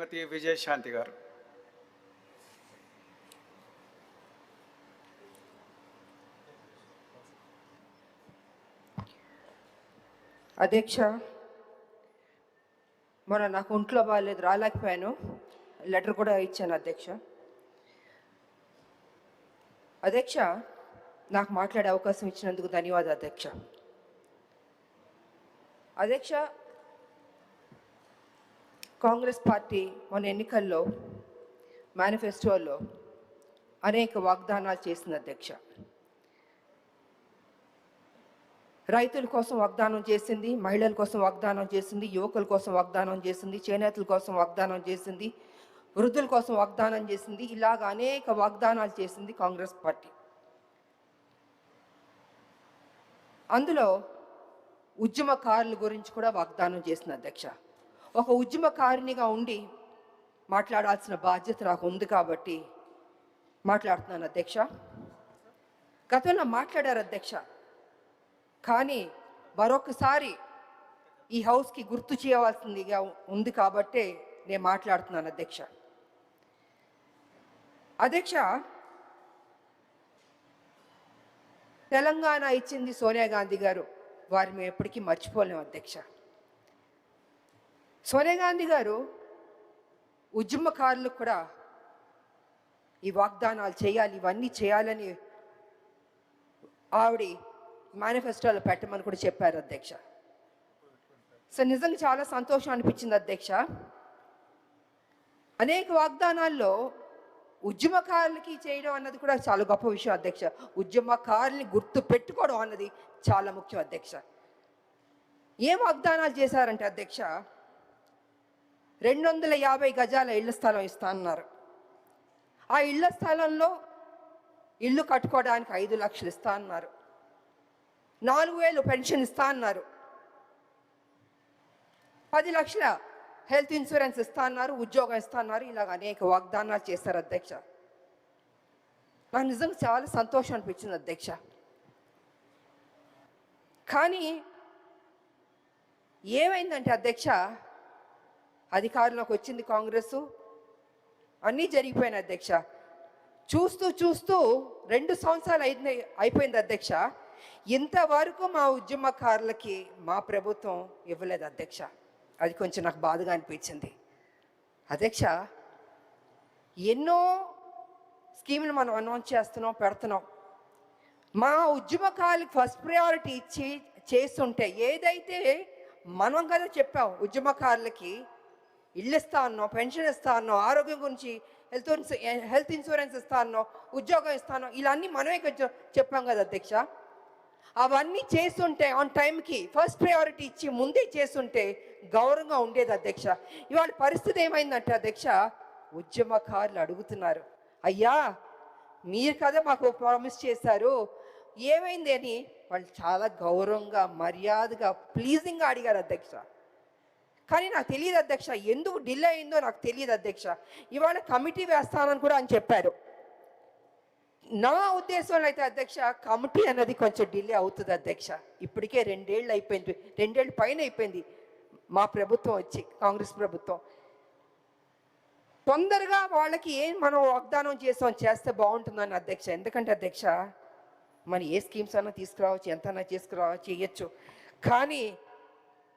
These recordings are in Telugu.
శ్రీమతి విజయశాంతి గారు. అధ్యక్ష, మొన్న నాకు ఒంట్లో బాగాలేదు, రాలేకపోయాను. లెటర్ కూడా ఇచ్చాను అధ్యక్ష. అధ్యక్ష, నాకు మాట్లాడే అవకాశం ఇచ్చినందుకు ధన్యవాదాలు అధ్యక్ష. అధ్యక్ష, కాంగ్రెస్ పార్టీ మొన్న ఎన్నికల్లో మేనిఫెస్టోలో అనేక వాగ్దానాలు చేసింది అధ్యక్ష. రైతుల కోసం వాగ్దానం చేసింది, మహిళల కోసం వాగ్దానం చేసింది, యువకుల కోసం వాగ్దానం చేసింది, చేనేతల కోసం వాగ్దానం చేసింది, వృద్ధుల కోసం వాగ్దానం చేసింది. ఇలాగ అనేక వాగ్దానాలు చేసింది కాంగ్రెస్ పార్టీ. అందులో ఉద్యమకారుల గురించి కూడా వాగ్దానం చేసింది అధ్యక్ష. ఒక ఉద్యమకారినిగా ఉండి మాట్లాడాల్సిన బాధ్యత నాకు ఉంది కాబట్టి మాట్లాడుతున్నాను అధ్యక్ష. గతంలో మాట్లాడారు అధ్యక్ష, కానీ మరొకసారి ఈ హౌస్కి గుర్తు చేయవలసిందిగా ఉంది కాబట్టే నేను మాట్లాడుతున్నాను అధ్యక్ష. అధ్యక్ష, తెలంగాణ ఇచ్చింది సోనియా గాంధీ గారు, వారిని మేము ఎప్పటికీ మర్చిపోలేము అధ్యక్ష. సోనియా గాంధీ గారు ఉద్యమకారులకు కూడా ఈ వాగ్దానాలు చేయాలి, ఇవన్నీ చేయాలని ఆవిడ మేనిఫెస్టోలో పెట్టమని కూడా చెప్పారు అధ్యక్ష. సో నిజంగా చాలా సంతోషం అనిపించింది అధ్యక్ష. అనేక వాగ్దానాల్లో ఉద్యమకారులకి చేయడం అన్నది కూడా చాలా గొప్ప విషయం అధ్యక్ష. ఉద్యమకారుల్ని గుర్తు పెట్టుకోవడం అన్నది చాలా ముఖ్యం అధ్యక్ష. ఏం వాగ్దానాలు చేశారంటే అధ్యక్ష, 250 గజాల ఇళ్ల స్థలం ఇస్తా అన్నారు. ఆ ఇళ్ల స్థలంలో ఇల్లు కట్టుకోవడానికి 5 లక్షలు ఇస్తా అన్నారు. 4,000 పెన్షన్ ఇస్తా అన్నారు. 10 లక్షల హెల్త్ ఇన్సూరెన్స్ ఇస్తా అన్నారు, ఉద్యోగం ఇస్తా అన్నారు. ఇలాగ అనేక వాగ్దానాలు చేశారు అధ్యక్ష. నాకు నిజంగా చాలా సంతోషం అనిపించింది అధ్యక్ష. కానీ ఏమైందంటే అధ్యక్ష, అధికారంలోకి వచ్చింది కాంగ్రెస్, అన్నీ జరిగిపోయినాయి అధ్యక్ష. చూస్తూ చూస్తూ 2 సంవత్సరాలు అయిపోయింది అధ్యక్ష. ఇంతవరకు మా ఉద్యమకారులకి మా ప్రభుత్వం ఇవ్వలేదు అధ్యక్ష. అది కొంచెం నాకు బాధగా అనిపించింది అధ్యక్ష. ఎన్నో స్కీములు మనం అనౌన్స్ చేస్తున్నాం, పెడుతున్నాం. మా ఉద్యమకారులకు ఫస్ట్ ప్రయారిటీ ఇచ్చి చేస్తుంటే, ఏదైతే మనం కదా చెప్పాం ఉద్యమకారులకి ఇల్లు ఇస్తా అన్నాం, పెన్షన్ ఇస్తా అన్నాం, ఆరోగ్యం గురించి హెల్త్ ఇన్సూరెన్స్ ఇస్తా అన్నాం, ఉద్యోగం ఇస్తా అన్నాం, ఇలా అన్నీ మనమే చెప్పాం కదా అధ్యక్ష. అవన్నీ చేస్తుంటే ఆన్ టైంకి ఫస్ట్ ప్రయారిటీ ఇచ్చి ముందే చేస్తుంటే గౌరవంగా ఉండేది అధ్యక్ష. ఇవాళ పరిస్థితి ఏమైందంటే అధ్యక్ష, ఉద్యమకారులు అడుగుతున్నారు, అయ్యా మీరు కదా మాకు ప్రామిస్ చేశారు, ఏమైంది అని వాళ్ళు చాలా గౌరవంగా మర్యాదగా ప్లీజింగ్గా అడిగారు అధ్యక్ష. కానీ నాకు తెలియదు అధ్యక్ష, ఎందుకు డిలే అయిందో నాకు తెలియదు అధ్యక్ష. ఇవాళ కమిటీ వేస్తానని కూడా అని చెప్పారు. నా ఉద్దేశంలో అయితే అధ్యక్ష, కమిటీ అన్నది కొంచెం డిలే అవుతుంది అధ్యక్ష. ఇప్పటికే 2 ఏళ్ళు అయిపోయింది, 2 ఏళ్ళ పైన అయిపోయింది మా ప్రభుత్వం వచ్చి, కాంగ్రెస్ ప్రభుత్వం. తొందరగా వాళ్ళకి ఏం మనం వాగ్దానం చేస్తే బాగుంటుందని అధ్యక్ష. ఎందుకంటే అధ్యక్ష, మనం ఏ స్కీమ్స్ అన్నా తీసుకురావచ్చు, ఎంతన్నా చేయొచ్చు. కానీ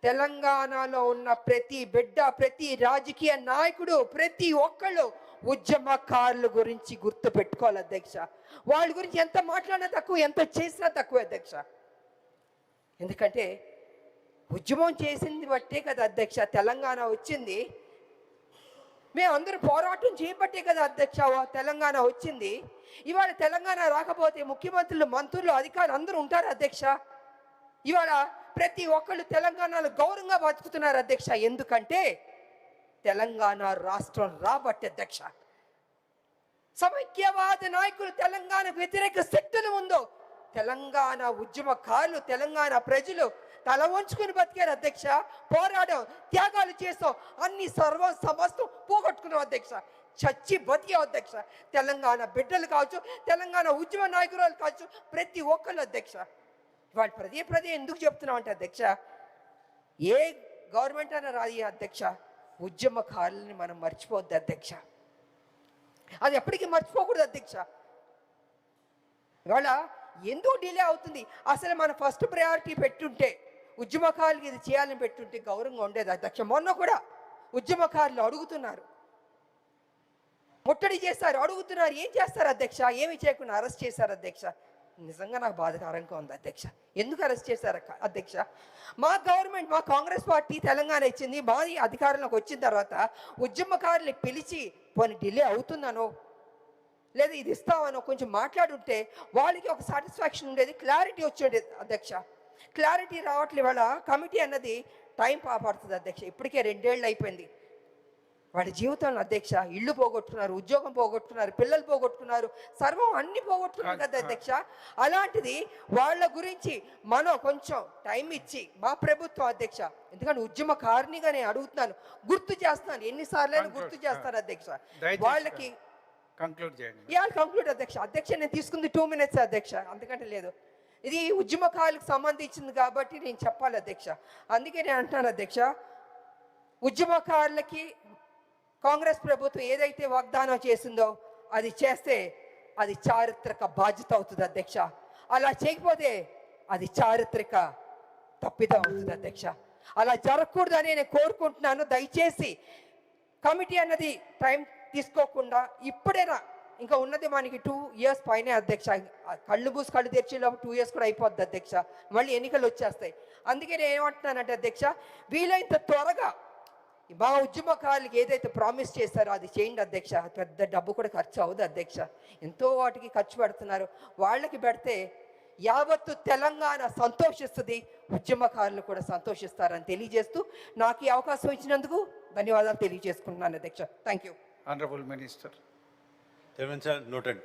తెలంగాణలో ఉన్న ప్రతి బిడ్డ, ప్రతి రాజకీయ నాయకుడు, ప్రతి ఒక్కళ్ళు ఉద్యమకారుల గురించి గుర్తు పెట్టుకోవాలి అధ్యక్ష. వాళ్ళ గురించి ఎంత మాట్లాడినా తక్కువ, ఎంత చేసినా తక్కువ అధ్యక్ష. ఎందుకంటే ఉద్యమం చేసింది బట్టే కదా అధ్యక్ష తెలంగాణ వచ్చింది. మేమందరూ పోరాటం చేయబట్టే కదా అధ్యక్ష తెలంగాణ వచ్చింది. ఇవాళ తెలంగాణ రాకపోతే ముఖ్యమంత్రులు, మంత్రులు, అధికారులు అందరూ ఉంటారు అధ్యక్ష. ఇవాళ ప్రతి ఒక్కళ్ళు తెలంగాణలో గౌరవంగా బతుకుతున్నారు అధ్యక్ష. ఎందుకంటే తెలంగాణ రాష్ట్రం రాబట్టి అధ్యక్ష. సమైక్యవాద నాయకులు, తెలంగాణ వ్యతిరేక శక్తులు ఉందో తెలంగాణ ఉద్యమకారులు, తెలంగాణ ప్రజలు తల వంచుకుని బతికారు అధ్యక్ష. పోరాటం, త్యాగాలు చేస్తాం, అన్ని సమస్తం పోగొట్టుకున్నాం అధ్యక్ష. చచ్చి బతికాం అధ్యక్ష. తెలంగాణ బిడ్డలు కావచ్చు, తెలంగాణ ఉద్యమ నాయకురాలు కావచ్చు, ప్రతి ఒక్కళ్ళు అధ్యక్ష. వాళ్ళు పదే ఎందుకు చెప్తున్నాం అంటే అధ్యక్ష, ఏ గవర్నమెంట్ అయినా రాదు అధ్యక్ష, ఉద్యమకారులని మనం మర్చిపోవద్దు అధ్యక్ష. అది ఎప్పటికీ మర్చిపోకూడదు అధ్యక్ష. ఇవాళ ఎందుకు డిలే అవుతుంది? అసలు మన ఫస్ట్ ప్రయారిటీ పెట్టుంటే, ఉద్యమకారులకి ఇది చేయాలని పెట్టుంటే గౌరవంగా ఉండేది అధ్యక్ష. మొన్న కూడా ఉద్యమకారులు అడుగుతున్నారు, ముట్టడి చేస్తారు, అడుగుతున్నారు. ఏం చేస్తారు అధ్యక్ష? ఏమి చేయకుండా అరెస్ట్ చేశారు అధ్యక్ష. నిజంగా నాకు బాధాకరంగా ఉంది అధ్యక్ష. ఎందుకు అరెస్ట్ చేశారు అధ్యక్ష? మా గవర్నమెంట్, మా కాంగ్రెస్ పార్టీ తెలంగాణ ఇచ్చింది, మాది అధికారంలోకి వచ్చిన తర్వాత ఉద్యమకారులు పిలిచి పోనీ డిలే అవుతుందనో లేదా ఇది ఇస్తామనో కొంచెం మాట్లాడుంటే వాళ్ళకి ఒక సాటిస్ఫాక్షన్ ఉండేది, క్లారిటీ వచ్చేది అధ్యక్ష. క్లారిటీ రావట్లేదు. వాళ్ళ కమిటీ అన్నది టైం పడుతుంది అధ్యక్ష. ఇప్పటికే 2 ఏళ్ళు అయిపోయింది వాడి జీవితంలో అధ్యక్ష. ఇల్లు పోగొట్టుకున్నారు, ఉద్యోగం పోగొట్టుకున్నారు, పిల్లలు పోగొట్టుకున్నారు, సర్వం అన్ని పోగొట్టుకున్నారు కదా అధ్యక్ష. అలాంటిది వాళ్ళ గురించి మనం కొంచెం టైం ఇచ్చి మా ప్రభుత్వం అధ్యక్ష, ఎందుకంటే ఉద్యమకారినిగా నేను అడుగుతున్నాను, గుర్తు చేస్తున్నాను, ఎన్నిసార్లు గుర్తు చేస్తాను అధ్యక్ష వాళ్ళకి. కంక్లూడ్ అధ్యక్ష. అధ్యక్ష నేను తీసుకుంది 2 minutes అధ్యక్ష, అందుకంటే లేదు. ఇది ఉద్యమకారులకు సంబంధించింది కాబట్టి నేను చెప్పాలి అధ్యక్ష. అందుకే నేను అంటున్నాను అధ్యక్ష, ఉద్యమకారులకి కాంగ్రెస్ ప్రభుత్వం ఏదైతే వాగ్దానం చేసిందో అది చేస్తే అది చారిత్రక బాధ్యత అవుతుంది అధ్యక్ష. అలా చేయకపోతే అది చారిత్రక తప్పిదం అవుతుంది అధ్యక్ష. అలా జరగకూడదని నేను కోరుకుంటున్నాను. దయచేసి కమిటీ అన్నది టైం తీసుకోకుండా ఇప్పుడైనా, ఇంకా ఉన్నది మనకి 2 years పైనే అధ్యక్ష. కళ్ళు మూసి కళ్ళు తెరిచేలోపు 2 years కూడా అయిపోద్ది అధ్యక్ష. మళ్ళీ ఎన్నికలు వచ్చేస్తాయి. అందుకే నేను ఏమంటున్నానంటే అధ్యక్ష, వీలైనంత త్వరగా మా ఉద్యమకారులకి ఏదైతే ప్రామిస్ చేస్తారో అది చేయండి అధ్యక్ష. పెద్ద డబ్బు కూడా ఖర్చు అవ్వదు అధ్యక్ష. ఎంతో వాటికి ఖర్చు పెడుతున్నారు. వాళ్ళకి పెడితే యావత్తు తెలంగాణ సంతోషిస్తుంది, ఉద్యమకారులు కూడా సంతోషిస్తారని తెలియజేస్తూ నాకు ఈ అవకాశం ఇచ్చినందుకు ధన్యవాదాలు తెలియజేసుకుంటున్నాను అధ్యక్ష. Thank you. Honorable Minister. Chairman sir, noted.